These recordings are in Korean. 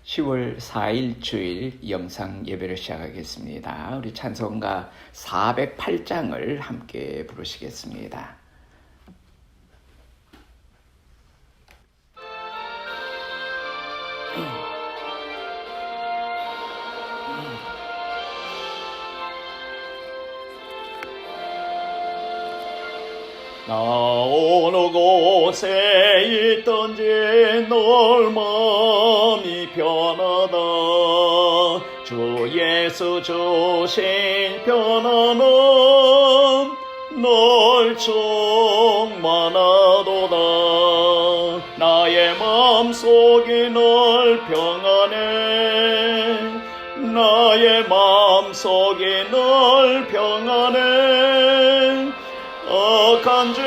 10월 4일 주일 영상 예배를 시작하겠습니다. 우리 찬송가 408장을 함께 부르시겠습니다. 나 어느 곳에 있던지 널 마음이 편하다. 주 예수 주신 편안함 널 충만하도다. 나의 마음속이 널 평안해. 나의 마음속이 널 평안해. 악한 죄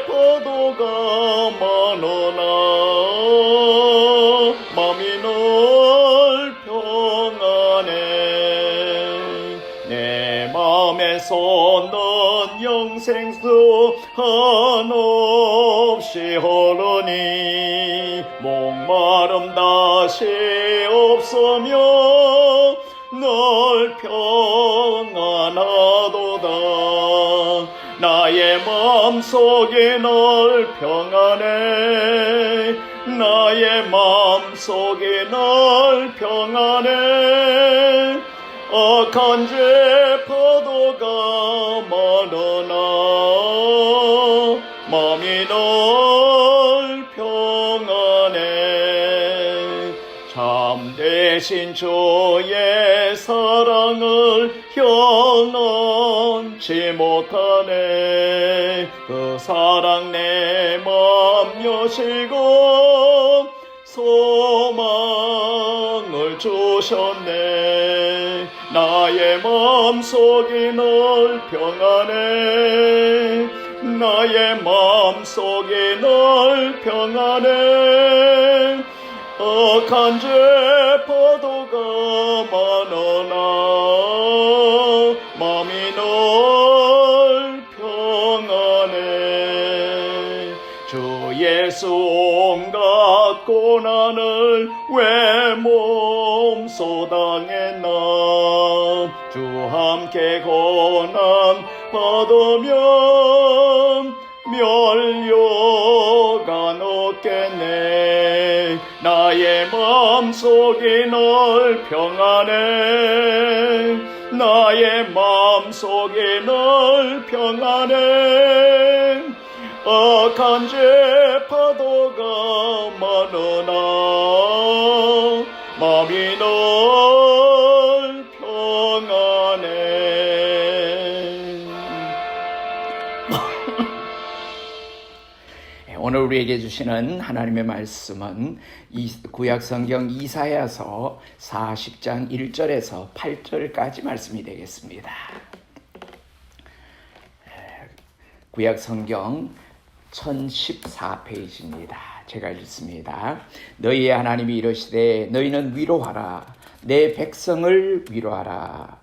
파도가 많으나 맘이 널 평안해. 내 맘에서 넌 영생수 한없이 흐르니 목마름 다시 없으며 널 평안하도다. 나의 마음속에 널 평안해. 나의 마음속에 널 평안해. 악한 죄 파도가 많으나 마음이 널 평안해. 참되신 주의 사랑을 현원치 못하네. 그 사랑 내 맘 여시고 소망을 주셨네. 나의 마음속이 널 평안해. 나의 마음속이 널 평안해. 악한 죄 파도가 많으나 마음이 널 평안해. 주 예수 온갖 고난을 왜 몸소 당했나. 주 함께 고난 받으면 멸류가 높겠네. 나의 마음속이 널 평안해. 나의 마음속이 널 평안해. 악한 죄 파도가 많으나 마음이 널 평안해. 오늘 우리에게 주시는 하나님의 말씀은 구약성경 이사야서 40장 1절에서 8절까지 말씀이 되겠습니다. 구약성경 1014페이지입니다. 제가 읽습니다. 너희의 하나님이 이르시되 너희는 위로하라. 내 백성을 위로하라.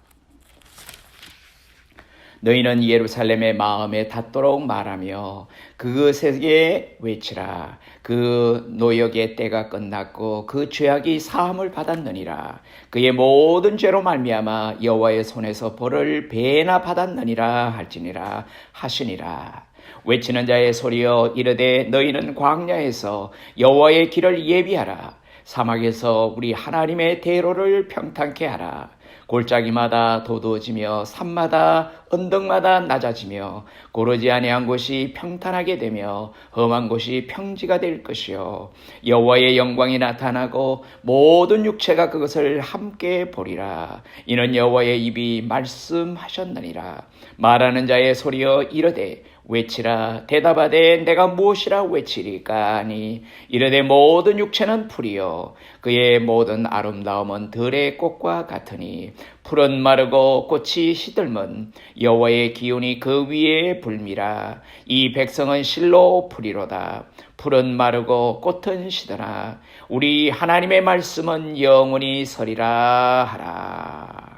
너희는 예루살렘의 마음에 닿도록 말하며 그것에게 외치라. 그 노역의 때가 끝났고 그 죄악이 사함을 받았느니라. 그의 모든 죄로 말미암아 여호와의 손에서 벌을 배나 받았느니라 할지니라 하시니라. 외치는 자의 소리여 이르되 너희는 광야에서 여호와의 길을 예비하라. 사막에서 우리 하나님의 대로를 평탄케 하라. 골짜기마다 도도해지며 산마다 언덕마다 낮아지며 고르지 아니한 곳이 평탄하게 되며 험한 곳이 평지가 될 것이요 여호와의 영광이 나타나고 모든 육체가 그것을 함께 보리라. 이는 여호와의 입이 말씀하셨느니라. 말하는 자의 소리여 이르되 외치라. 대답하되 내가 무엇이라 외치리까 하니 이르되 모든 육체는 풀이요 그의 모든 아름다움은 들의 꽃과 같으니 풀은 마르고 꽃이 시들면 여호와의 기운이 그 위에 불미라. 이 백성은 실로 풀이로다. 풀은 마르고 꽃은 시드나 우리 하나님의 말씀은 영원히 서리라 하라.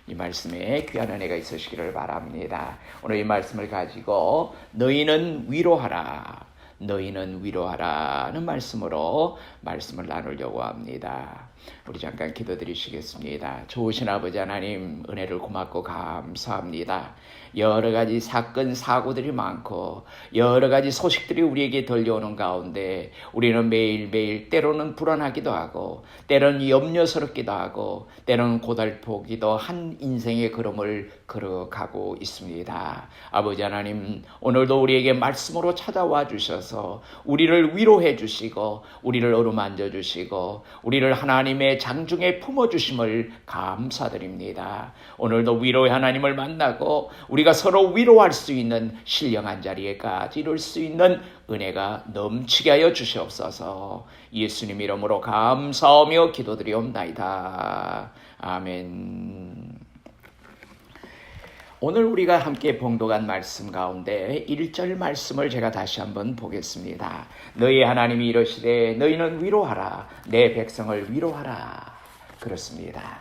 이 말씀에 귀한 은혜가 있으시기를 바랍니다. 오늘 이 말씀을 가지고 너희는 위로하라. 너희는 위로하라는 말씀으로 말씀을 나누려고 합니다. 우리 잠깐 기도드리시겠습니다. 좋으신 아버지 하나님, 은혜를 고맙고 감사합니다. 여러 가지 사건 사고들이 많고 여러 가지 소식들이 우리에게 들려오는 가운데 우리는 매일매일 때로는 불안하기도 하고 때로는 염려스럽기도 하고 때로는 고달프기도 한 인생의 걸음을 걸어가고 있습니다. 아버지 하나님, 오늘도 우리에게 말씀으로 찾아와 주셔서 우리를 위로해 주시고 우리를 어루만져 주시고 우리를 하나님의 장중에 품어주심을 감사드립니다. 오늘도 위로의 하나님을 만나고 우리가 서로 위로할 수 있는 신령한 자리에까지 이룰 수 있는 은혜가 넘치게 하여 주시옵소서. 예수님 이름으로 감사하며 기도드리옵나이다. 아멘. 오늘 우리가 함께 봉독한 말씀 가운데 1절 말씀을 제가 다시 한번 보겠습니다. 너희 하나님이 이르시되 너희는 위로하라, 내 백성을 위로하라. 그렇습니다.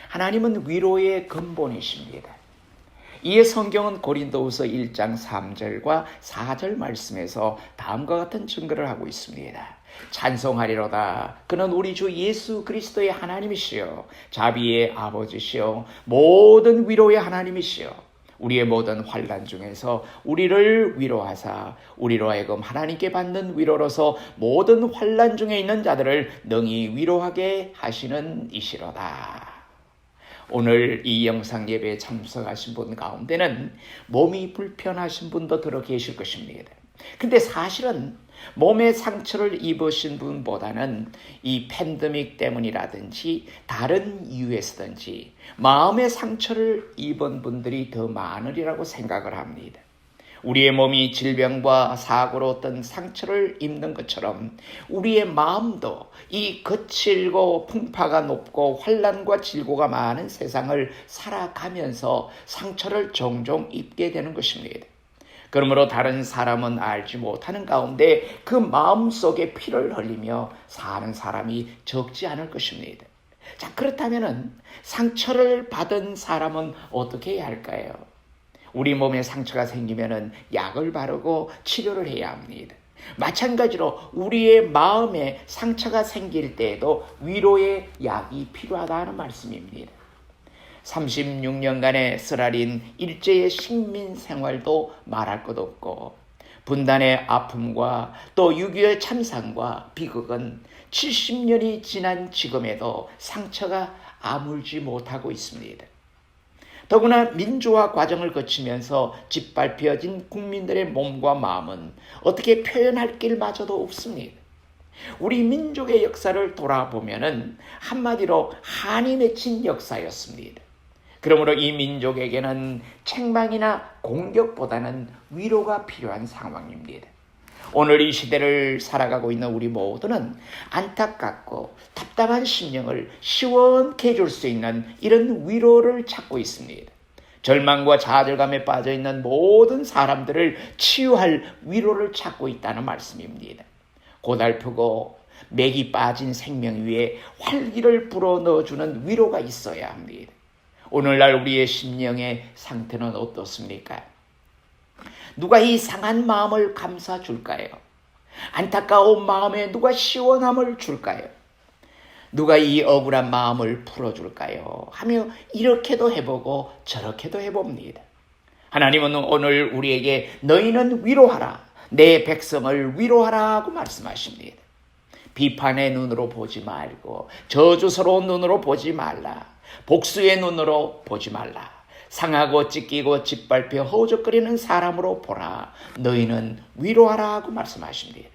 하나님은 위로의 근본이십니다. 이에 성경은 고린도후서 1장 3절과 4절 말씀에서 다음과 같은 증거를 하고 있습니다. 찬송하리로다. 그는 우리 주 예수 그리스도의 하나님이시요 자비의 아버지시요 모든 위로의 하나님이시요 우리의 모든 환난 중에서 우리를 위로하사 우리로 하여금 하나님께 받는 위로로서 모든 환난 중에 있는 자들을 능히 위로하게 하시는 이시로다. 오늘 이 영상 예배에 참석하신 분 가운데는 몸이 불편하신 분도 들어 계실 것입니다. 근데 사실은 몸에 상처를 입으신 분보다는 이 팬데믹 때문이라든지 다른 이유에서든지 마음의 상처를 입은 분들이 더 많으리라고 생각을 합니다. 우리의 몸이 질병과 사고로 어떤 상처를 입는 것처럼 우리의 마음도 이 거칠고 풍파가 높고 환난과 질고가 많은 세상을 살아가면서 상처를 종종 입게 되는 것입니다. 그러므로 다른 사람은 알지 못하는 가운데 그 마음속에 피를 흘리며 사는 사람이 적지 않을 것입니다. 자, 그렇다면 상처를 받은 사람은 어떻게 해야 할까요? 우리 몸에 상처가 생기면 약을 바르고 치료를 해야 합니다. 마찬가지로 우리의 마음에 상처가 생길 때에도 위로의 약이 필요하다는 말씀입니다. 36년간의 쓰라린 일제의 식민 생활도 말할 것 없고 분단의 아픔과 또 6.25의 참상과 비극은 70년이 지난 지금에도 상처가 아물지 못하고 있습니다. 더구나 민주화 과정을 거치면서 짓밟혀진 국민들의 몸과 마음은 어떻게 표현할 길마저도 없습니다. 우리 민족의 역사를 돌아보면 한마디로 한이 맺힌 역사였습니다. 그러므로 이 민족에게는 책망이나 공격보다는 위로가 필요한 상황입니다. 오늘 이 시대를 살아가고 있는 우리 모두는 안타깝고 답답한 심령을 시원케 해줄 수 있는 이런 위로를 찾고 있습니다. 절망과 좌절감에 빠져있는 모든 사람들을 치유할 위로를 찾고 있다는 말씀입니다. 고달프고 맥이 빠진 생명 위에 활기를 불어넣어주는 위로가 있어야 합니다. 오늘날 우리의 심령의 상태는 어떻습니까? 누가 이 상한 마음을 감싸줄까요? 안타까운 마음에 누가 시원함을 줄까요? 누가 이 억울한 마음을 풀어줄까요? 하며 이렇게도 해보고 저렇게도 해봅니다. 하나님은 오늘 우리에게 너희는 위로하라, 내 백성을 위로하라 고 말씀하십니다. 비판의 눈으로 보지 말고 저주스러운 눈으로 보지 말라. 복수의 눈으로 보지 말라. 상하고 찢기고 짓밟혀 허우적거리는 사람으로 보라. 너희는 위로하라고 말씀하십니다.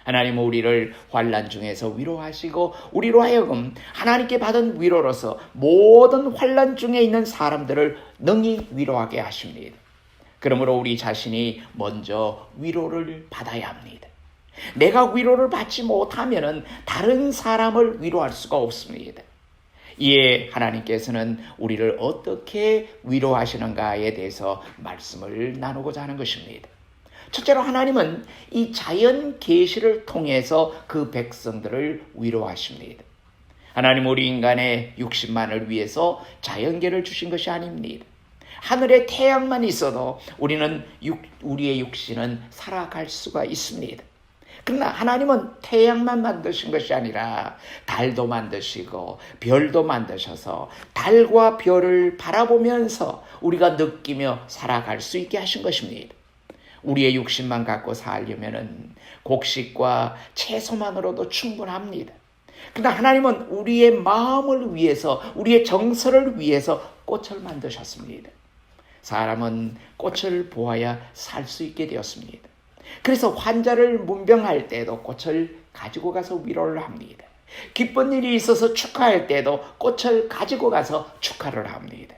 하나님은 우리를 환난 중에서 위로하시고 우리로 하여금 하나님께 받은 위로로서 모든 환난 중에 있는 사람들을 능히 위로하게 하십니다. 그러므로 우리 자신이 먼저 위로를 받아야 합니다. 내가 위로를 받지 못하면 다른 사람을 위로할 수가 없습니다. 이에 하나님께서는 우리를 어떻게 위로하시는가에 대해서 말씀을 나누고자 하는 것입니다. 첫째로 하나님은 이 자연 계시를 통해서 그 백성들을 위로하십니다. 하나님 우리 인간의 육신만을 위해서 자연계를 주신 것이 아닙니다. 하늘에 태양만 있어도 우리의 육신은 살아갈 수가 있습니다. 그러나 하나님은 태양만 만드신 것이 아니라 달도 만드시고 별도 만드셔서 달과 별을 바라보면서 우리가 느끼며 살아갈 수 있게 하신 것입니다. 우리의 육신만 갖고 살려면은 곡식과 채소만으로도 충분합니다. 그러나 하나님은 우리의 마음을 위해서, 우리의 정서를 위해서 꽃을 만드셨습니다. 사람은 꽃을 보아야 살 수 있게 되었습니다. 그래서 환자를 문병할 때도 꽃을 가지고 가서 위로를 합니다. 기쁜 일이 있어서 축하할 때도 꽃을 가지고 가서 축하를 합니다.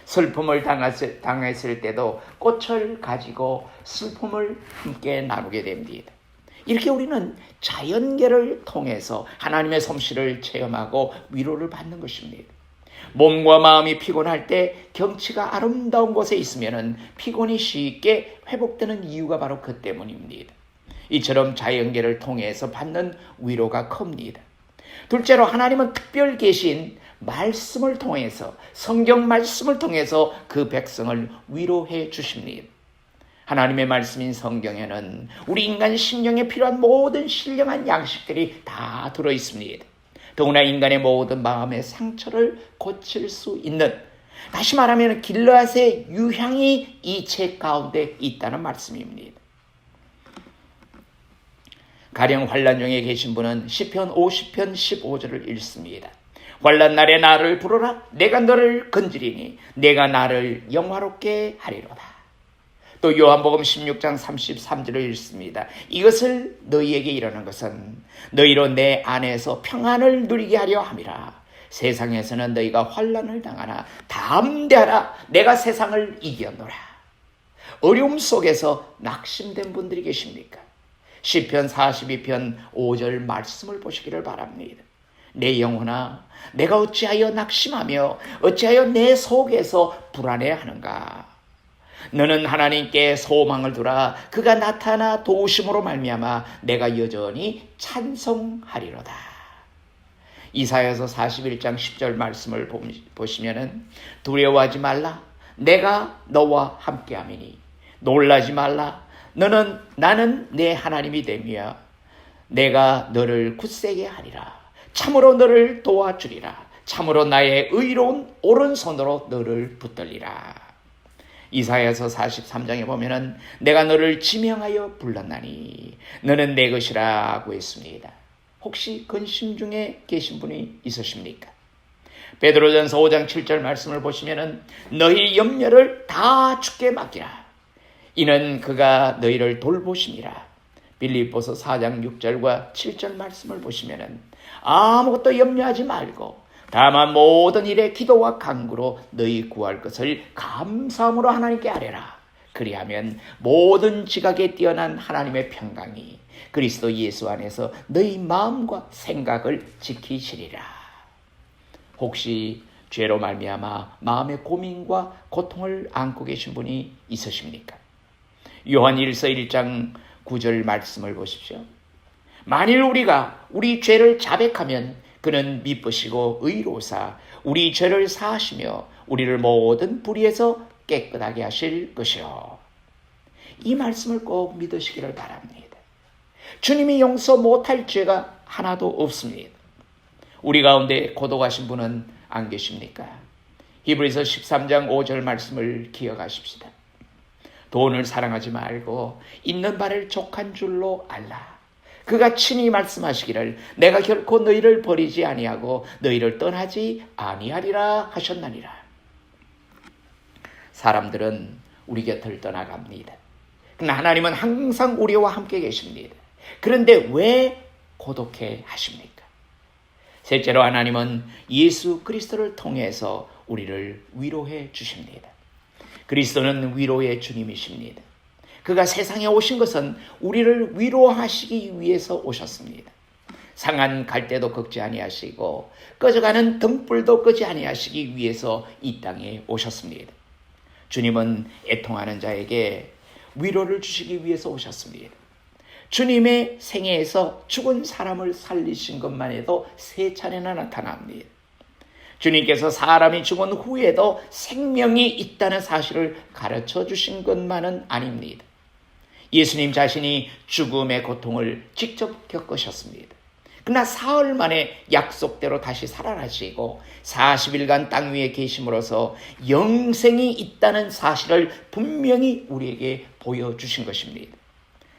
슬픔을 당했을 때도 꽃을 가지고 슬픔을 함께 나누게 됩니다. 이렇게 우리는 자연계를 통해서 하나님의 솜씨를 체험하고 위로를 받는 것입니다. 몸과 마음이 피곤할 때 경치가 아름다운 곳에 있으면 피곤이 쉽게 회복되는 이유가 바로 그 때문입니다. 이처럼 자연계를 통해서 받는 위로가 큽니다. 둘째로 하나님은 특별 계신 말씀을 통해서, 성경 말씀을 통해서 그 백성을 위로해 주십니다. 하나님의 말씀인 성경에는 우리 인간 심령에 필요한 모든 신령한 양식들이 다 들어있습니다. 더구나 인간의 모든 마음의 상처를 고칠 수 있는, 다시 말하면 길르앗의 유향이 이 책 가운데 있다는 말씀입니다. 가령 환난 중에 계신 분은 시편 50편 15절을 읽습니다. 환난 날에 나를 부르라. 내가 너를 건지리니 내가 나를 영화롭게 하리로다. 또 요한복음 16장 33절을 읽습니다. 이것을 너희에게 이르는 것은 너희로 내 안에서 평안을 누리게 하려 함이라. 세상에서는 너희가 환난을 당하나 담대하라. 내가 세상을 이겼노라. 어려움 속에서 낙심된 분들이 계십니까? 시편 42편 5절 말씀을 보시기를 바랍니다. 내 영혼아, 내가 어찌하여 낙심하며 어찌하여 내 속에서 불안해하는가? 너는 하나님께 소망을 두라. 그가 나타나 도우심으로 말미암아 내가 여전히 찬송하리로다. 이사야서 41장 10절 말씀을 보시면은 두려워하지 말라. 내가 너와 함께함이니 놀라지 말라. 나는 내 하나님이 되며 내가 너를 굳세게 하리라. 참으로 너를 도와주리라. 참으로 나의 의로운 오른손으로 너를 붙들리라. 이사야서 43장에 보면은 내가 너를 지명하여 불렀나니 너는 내 것이라고 했습니다. 혹시 근심 중에 계신 분이 있으십니까? 베드로전서 5장 7절 말씀을 보시면은 너희 염려를 다 주께 맡기라. 이는 그가 너희를 돌보심이라. 빌립보서 4장 6절과 7절 말씀을 보시면은 아무것도 염려하지 말고 다만 모든 일에 기도와 간구로 너희 구할 것을 감사함으로 하나님께 아뢰라. 그리하면 모든 지각에 뛰어난 하나님의 평강이 그리스도 예수 안에서 너희 마음과 생각을 지키시리라. 혹시 죄로 말미암아 마음의 고민과 고통을 안고 계신 분이 있으십니까? 요한 1서 1장 9절 말씀을 보십시오. 만일 우리가 우리 죄를 자백하면 그는 미쁘시고 의로사 우리 죄를 사하시며 우리를 모든 불의에서 깨끗하게 하실 것이요. 이 말씀을 꼭 믿으시기를 바랍니다. 주님이 용서 못할 죄가 하나도 없습니다. 우리 가운데 고독하신 분은 안 계십니까? 히브리서 13장 5절 말씀을 기억하십시다. 돈을 사랑하지 말고 있는 바를 족한 줄로 알라. 그가 친히 말씀하시기를 내가 결코 너희를 버리지 아니하고 너희를 떠나지 아니하리라 하셨나니라. 사람들은 우리 곁을 떠나갑니다. 그러나 하나님은 항상 우리와 함께 계십니다. 그런데 왜 고독해 하십니까? 셋째로 하나님은 예수 그리스도를 통해서 우리를 위로해 주십니다. 그리스도는 위로의 주님이십니다. 그가 세상에 오신 것은 우리를 위로하시기 위해서 오셨습니다. 상한 갈대도 꺾지 아니하시고 꺼져가는 등불도 끄지 아니하시기 위해서 이 땅에 오셨습니다. 주님은 애통하는 자에게 위로를 주시기 위해서 오셨습니다. 주님의 생애에서 죽은 사람을 살리신 것만 해도 3차례나 나타납니다. 주님께서 사람이 죽은 후에도 생명이 있다는 사실을 가르쳐 주신 것만은 아닙니다. 예수님 자신이 죽음의 고통을 직접 겪으셨습니다. 그러나 사흘 만에 약속대로 다시 살아나시고 40일간 땅 위에 계심으로써 영생이 있다는 사실을 분명히 우리에게 보여주신 것입니다.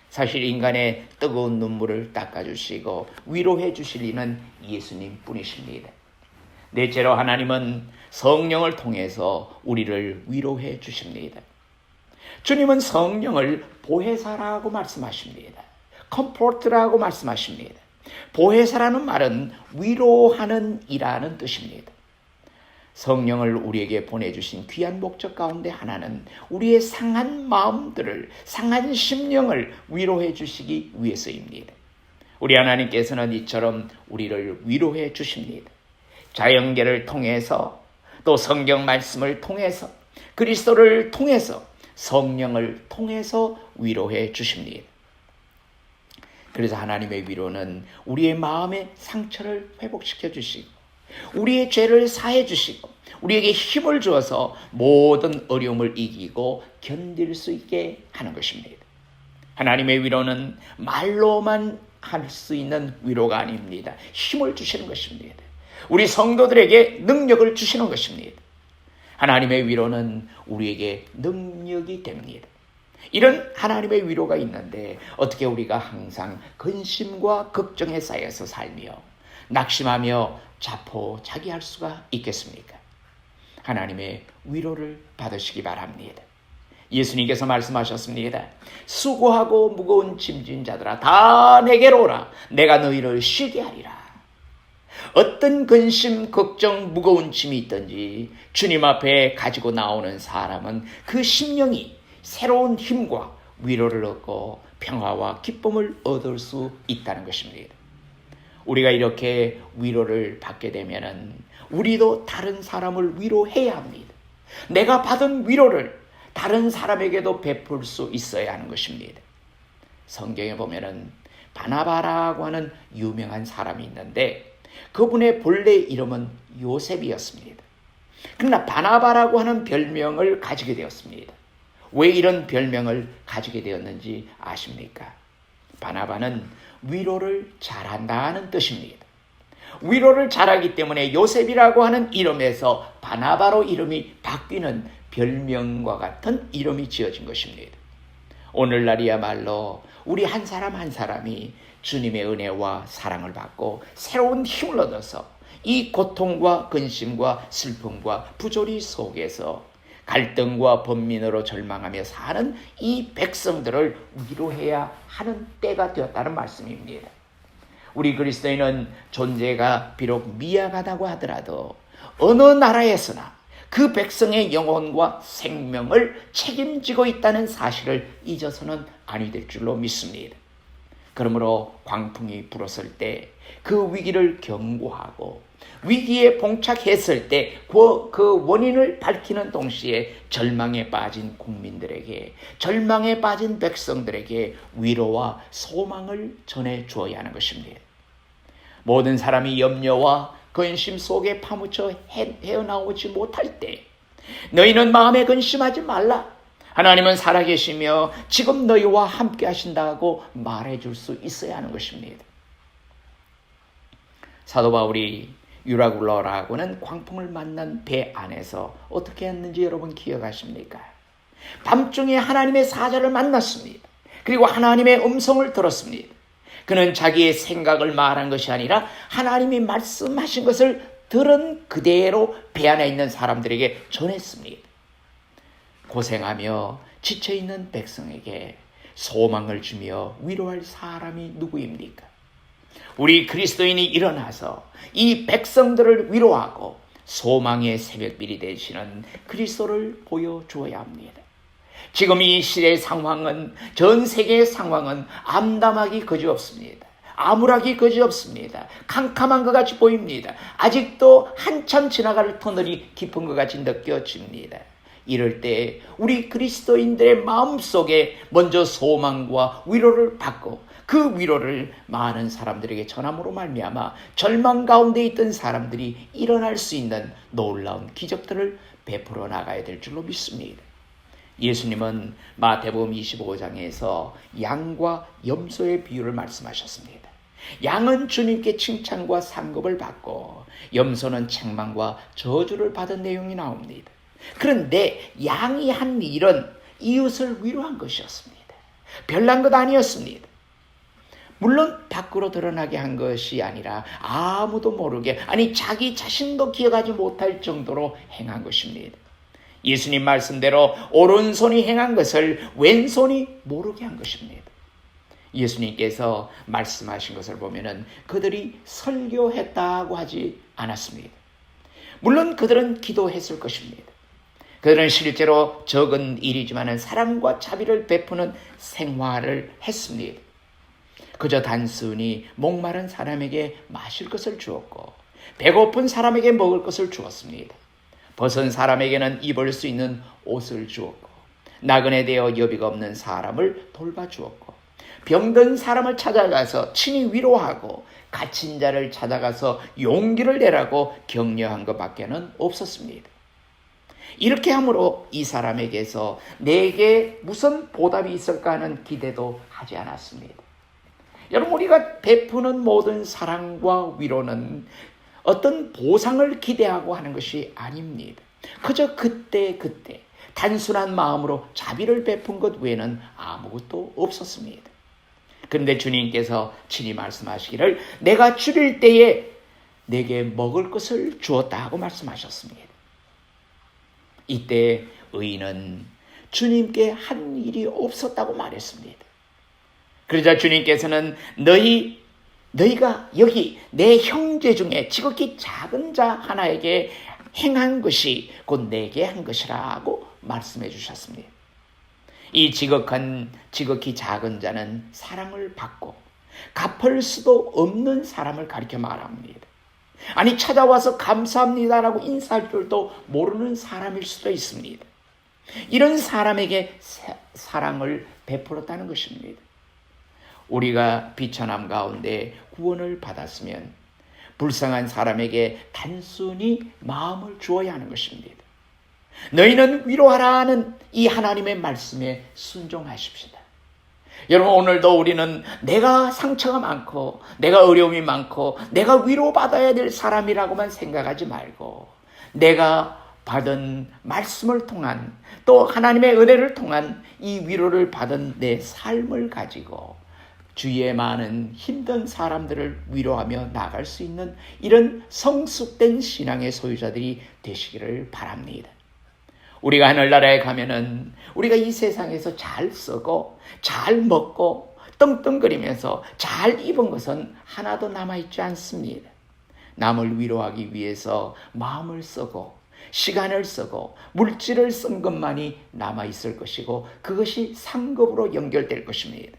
사실 인간의 뜨거운 눈물을 닦아주시고 위로해 주실 이는 예수님 뿐이십니다. 넷째로 하나님은 성령을 통해서 우리를 위로해 주십니다. 주님은 성령을 보혜사라고 말씀하십니다. 컴포트라고 말씀하십니다. 보혜사라는 말은 위로하는 이라는 뜻입니다. 성령을 우리에게 보내주신 귀한 목적 가운데 하나는 우리의 상한 마음들을, 상한 심령을 위로해 주시기 위해서입니다. 우리 하나님께서는 이처럼 우리를 위로해 주십니다. 자연계를 통해서, 또 성경 말씀을 통해서, 그리스도를 통해서, 성령을 통해서 위로해 주십니다. 그래서 하나님의 위로는 우리의 마음의 상처를 회복시켜 주시고, 우리의 죄를 사해 주시고, 우리에게 힘을 주어서 모든 어려움을 이기고 견딜 수 있게 하는 것입니다. 하나님의 위로는 말로만 할 수 있는 위로가 아닙니다. 힘을 주시는 것입니다. 우리 성도들에게 능력을 주시는 것입니다. 하나님의 위로는 우리에게 능력이 됩니다. 이런 하나님의 위로가 있는데 어떻게 우리가 항상 근심과 걱정에 쌓여서 살며 낙심하며 자포자기할 수가 있겠습니까? 하나님의 위로를 받으시기 바랍니다. 예수님께서 말씀하셨습니다. 수고하고 무거운 짐진 자들아 다 내게로 오라. 내가 너희를 쉬게 하리라. 어떤 근심, 걱정, 무거운 짐이 있든지 주님 앞에 가지고 나오는 사람은 그 심령이 새로운 힘과 위로를 얻고 평화와 기쁨을 얻을 수 있다는 것입니다. 우리가 이렇게 위로를 받게 되면은 우리도 다른 사람을 위로해야 합니다. 내가 받은 위로를 다른 사람에게도 베풀 수 있어야 하는 것입니다. 성경에 보면은 바나바라고 하는 유명한 사람이 있는데 그분의 본래 이름은 요셉이었습니다. 그러나 바나바라고 하는 별명을 가지게 되었습니다. 왜 이런 별명을 가지게 되었는지 아십니까? 바나바는 위로를 잘한다는 뜻입니다. 위로를 잘하기 때문에 요셉이라고 하는 이름에서 바나바로 이름이 바뀌는 별명과 같은 이름이 지어진 것입니다. 오늘날이야말로 우리 한 사람 한 사람이 주님의 은혜와 사랑을 받고 새로운 힘을 얻어서 이 고통과 근심과 슬픔과 부조리 속에서 갈등과 번민으로 절망하며 사는 이 백성들을 위로해야 하는 때가 되었다는 말씀입니다. 우리 그리스도인은 존재가 비록 미약하다고 하더라도 어느 나라에서나 그 백성의 영혼과 생명을 책임지고 있다는 사실을 잊어서는 아니 될 줄로 믿습니다. 그러므로 광풍이 불었을 때 그 위기를 경고하고 위기에 봉착했을 때 그 원인을 밝히는 동시에 절망에 빠진 국민들에게, 절망에 빠진 백성들에게 위로와 소망을 전해 주어야 하는 것입니다. 모든 사람이 염려와 근심 속에 파묻혀 헤어나오지 못할 때 너희는 마음에 근심하지 말라. 하나님은 살아계시며 지금 너희와 함께 하신다고 말해줄 수 있어야 하는 것입니다. 사도 바울이 유라굴러라고는 광풍을 만난 배 안에서 어떻게 했는지 여러분 기억하십니까? 밤중에 하나님의 사자를 만났습니다. 그리고 하나님의 음성을 들었습니다. 그는 자기의 생각을 말한 것이 아니라 하나님이 말씀하신 것을 들은 그대로 배 안에 있는 사람들에게 전했습니다. 고생하며 지쳐있는 백성에게 소망을 주며 위로할 사람이 누구입니까? 우리 그리스도인이 일어나서 이 백성들을 위로하고 소망의 새벽빌이 되시는 그리스도를 보여주어야 합니다. 지금 이 시대의 상황은, 전 세계의 상황은 암담하기 그지없습니다. 암울하기 그지없습니다. 캄캄한 것 같이 보입니다. 아직도 한참 지나갈 터널이 깊은 것 같이 느껴집니다. 이럴 때 우리 그리스도인들의 마음속에 먼저 소망과 위로를 받고 그 위로를 많은 사람들에게 전함으로 말미암아 절망 가운데 있던 사람들이 일어날 수 있는 놀라운 기적들을 베풀어 나가야 될 줄로 믿습니다. 예수님은 마태복음 25장에서 양과 염소의 비유를 말씀하셨습니다. 양은 주님께 칭찬과 상급을 받고 염소는 책망과 저주를 받은 내용이 나옵니다. 그런데 양이 한 일은 이웃을 위로한 것이었습니다. 별난 것 아니었습니다. 물론 밖으로 드러나게 한 것이 아니라 아무도 모르게, 아니 자기 자신도 기억하지 못할 정도로 행한 것입니다. 예수님 말씀대로 오른손이 행한 것을 왼손이 모르게 한 것입니다. 예수님께서 말씀하신 것을 보면은 그들이 설교했다고 하지 않았습니다. 물론 그들은 기도했을 것입니다. 그들은 실제로 적은 일이지만 사랑과 자비를 베푸는 생활을 했습니다. 그저 단순히 목마른 사람에게 마실 것을 주었고 배고픈 사람에게 먹을 것을 주었습니다. 벗은 사람에게는 입을 수 있는 옷을 주었고 나그네 되어 여비가 없는 사람을 돌봐주었고 병든 사람을 찾아가서 친히 위로하고 갇힌 자를 찾아가서 용기를 내라고 격려한 것밖에는 없었습니다. 이렇게 함으로 이 사람에게서 내게 무슨 보답이 있을까 하는 기대도 하지 않았습니다. 여러분, 우리가 베푸는 모든 사랑과 위로는 어떤 보상을 기대하고 하는 것이 아닙니다. 그저 그때 단순한 마음으로 자비를 베푼 것 외에는 아무것도 없었습니다. 그런데 주님께서 친히 말씀하시기를 내가 줄일 때에 내게 먹을 것을 주었다 하고 말씀하셨습니다. 이때 의인은 주님께 한 일이 없었다고 말했습니다. 그러자 주님께서는 너희가 여기 내 형제 중에 지극히 작은 자 하나에게 행한 것이 곧 내게 한 것이라고 말씀해 주셨습니다. 이 지극히 작은 자는 사랑을 받고 갚을 수도 없는 사람을 가리켜 말합니다. 아니 찾아와서 감사합니다라고 인사할 줄도 모르는 사람일 수도 있습니다. 이런 사람에게 사랑을 베풀었다는 것입니다. 우리가 비천함 가운데 구원을 받았으면 불쌍한 사람에게 단순히 마음을 주어야 하는 것입니다. 너희는 위로하라는 이 하나님의 말씀에 순종하십시다. 여러분, 오늘도 우리는 내가 상처가 많고 내가 어려움이 많고 내가 위로받아야 될 사람이라고만 생각하지 말고 내가 받은 말씀을 통한 또 하나님의 은혜를 통한 이 위로를 받은 내 삶을 가지고 주위에 많은 힘든 사람들을 위로하며 나갈 수 있는 이런 성숙된 신앙의 소유자들이 되시기를 바랍니다. 우리가 하늘나라에 가면은 우리가 이 세상에서 잘 쓰고 잘 먹고 떵떵거리면서 잘 입은 것은 하나도 남아있지 않습니다. 남을 위로하기 위해서 마음을 쓰고 시간을 쓰고 물질을 쓴 것만이 남아있을 것이고 그것이 상급으로 연결될 것입니다.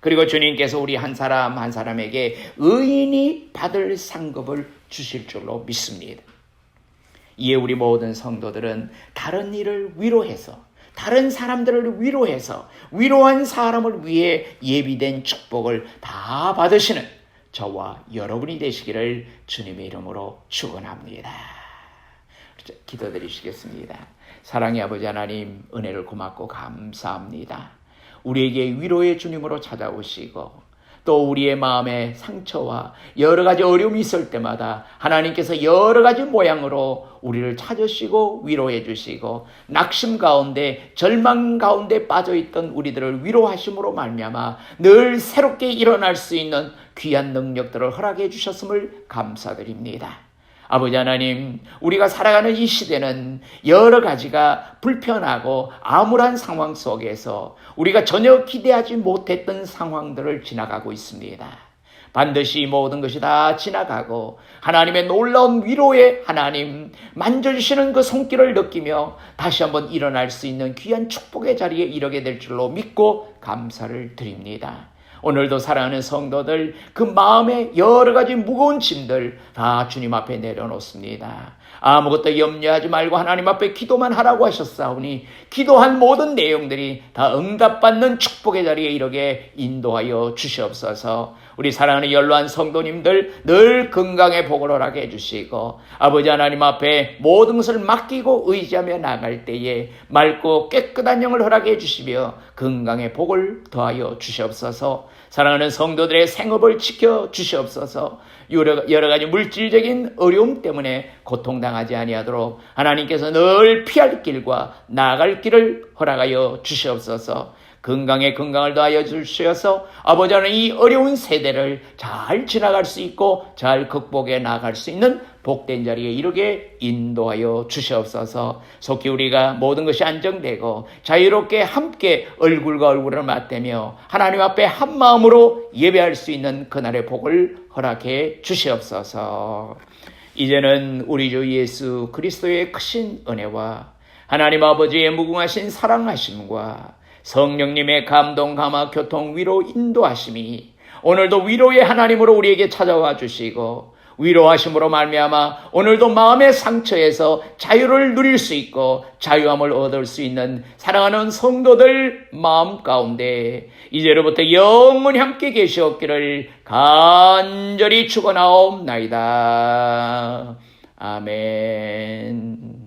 그리고 주님께서 우리 한 사람 한 사람에게 의인이 받을 상급을 주실 줄로 믿습니다. 이에 우리 모든 성도들은 다른 이를 위로해서 다른 사람들을 위로해서 위로한 사람을 위해 예비된 축복을 다 받으시는 저와 여러분이 되시기를 주님의 이름으로 축원합니다. 기도드리시겠습니다. 사랑의 아버지 하나님, 은혜를 고맙고 감사합니다. 우리에게 위로의 주님으로 찾아오시고 또 우리의 마음에 상처와 여러 가지 어려움이 있을 때마다 하나님께서 여러 가지 모양으로 우리를 찾으시고 위로해 주시고 낙심 가운데 절망 가운데 빠져있던 우리들을 위로하심으로 말미암아 늘 새롭게 일어날 수 있는 귀한 능력들을 허락해 주셨음을 감사드립니다. 아버지 하나님, 우리가 살아가는 이 시대는 여러 가지가 불편하고 암울한 상황 속에서 우리가 전혀 기대하지 못했던 상황들을 지나가고 있습니다. 반드시 모든 것이 다 지나가고 하나님의 놀라운 위로에 하나님 만져주시는 그 손길을 느끼며 다시 한번 일어날 수 있는 귀한 축복의 자리에 이르게 될 줄로 믿고 감사를 드립니다. 오늘도 사랑하는 성도들 그 마음에 여러 가지 무거운 짐들 다 주님 앞에 내려놓습니다. 아무것도 염려하지 말고 하나님 앞에 기도만 하라고 하셨사오니 기도한 모든 내용들이 다 응답받는 축복의 자리에 이르게 인도하여 주시옵소서. 우리 사랑하는 연로한 성도님들 늘 건강의 복을 허락해 주시고 아버지 하나님 앞에 모든 것을 맡기고 의지하며 나갈 때에 맑고 깨끗한 영을 허락해 주시며 건강의 복을 더하여 주시옵소서. 사랑하는 성도들의 생업을 지켜 주시옵소서. 여러 가지 물질적인 어려움 때문에 고통당하지 아니하도록 하나님께서 늘 피할 길과 나아갈 길을 허락하여 주시옵소서. 건강에 건강을 더하여 주셔서 아버지 하나님 이 어려운 세대를 잘 지나갈 수 있고 잘 극복해 나갈 수 있는 복된 자리에 이르게 인도하여 주시옵소서. 속히 우리가 모든 것이 안정되고 자유롭게 함께 얼굴과 얼굴을 맞대며 하나님 앞에 한 마음으로 예배할 수 있는 그날의 복을 허락해 주시옵소서. 이제는 우리 주 예수 그리스도의 크신 은혜와 하나님 아버지의 무궁하신 사랑하심과 성령님의 감동, 감화, 교통, 위로, 인도하심이 오늘도 위로의 하나님으로 우리에게 찾아와 주시고 위로하심으로 말미암아 오늘도 마음의 상처에서 자유를 누릴 수 있고 자유함을 얻을 수 있는 사랑하는 성도들 마음 가운데 이제로부터 영원히 함께 계시옵기를 간절히 축원하옵나이다. 아멘.